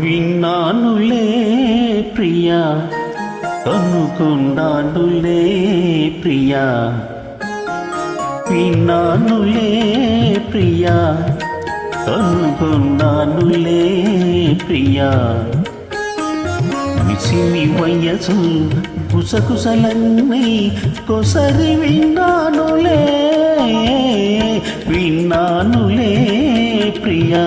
విన్నానులే ప్రియా, అనుకున్నానులే ప్రియా, విన్నానులే ప్రియా, అనుకున్నానులే ప్రియా. మిసిమి వయసు కుసకుసలన్నీ కొసరి విన్నానులే, విన్నానులే ప్రియా.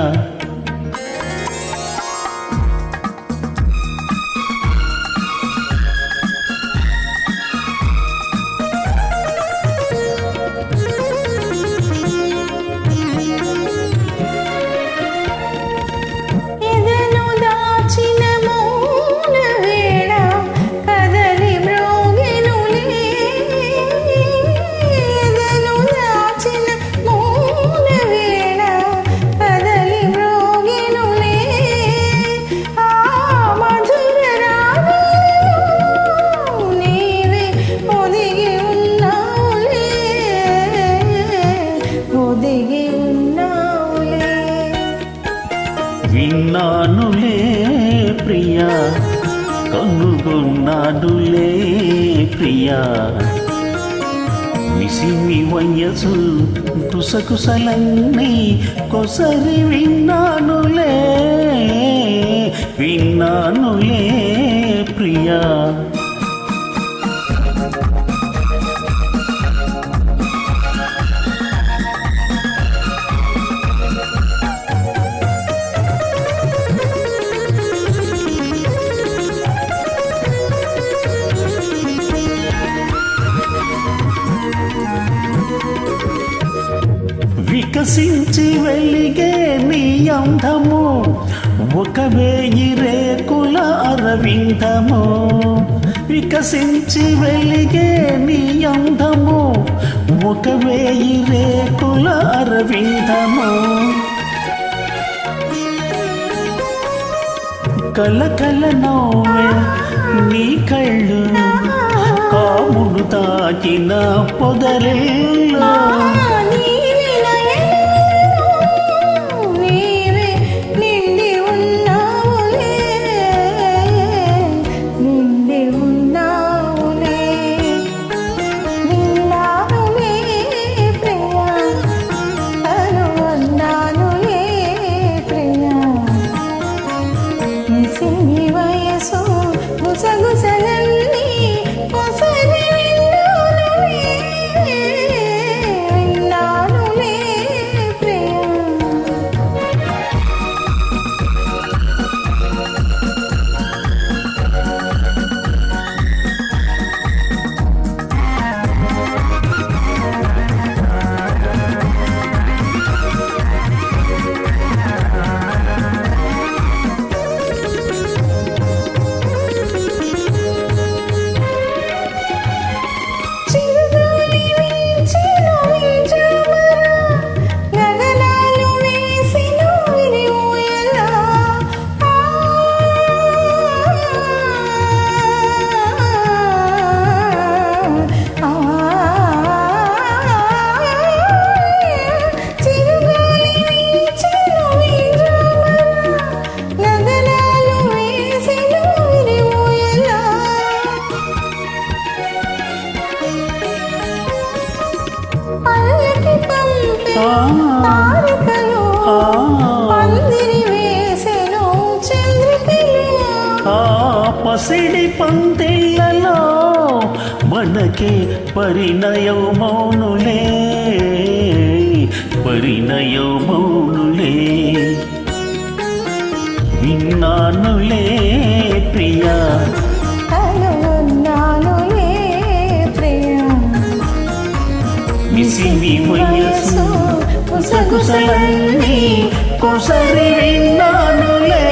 విన్నానులే ప్రియా, కనుగొన్నానులే ప్రియా. మిసిమి వయసు కుసకుసలన్నీ కొసరి విన్నానులే, విన్నానులే ప్రియా. వికసించి వెలిగే నీ అందము ఒక వేయి రేకుల అరవిందము. వికసించి వెలిగే నీ అందము ఒక వేయి రేకుల అరవిందము. కలకల నవ్వే నీ కళ్ళు కామును తాకిన పొదరిల్లో. పసిడి పందిళ్ళలో మనకే పరిణయం మౌనులే, పరిణయం మౌనులే. విన్నానులే ప్రియా, అనుకున్నానులే ప్రియా. మిసిమి వయసు కుసకుసలన్నీ కొసరి విన్నానులే.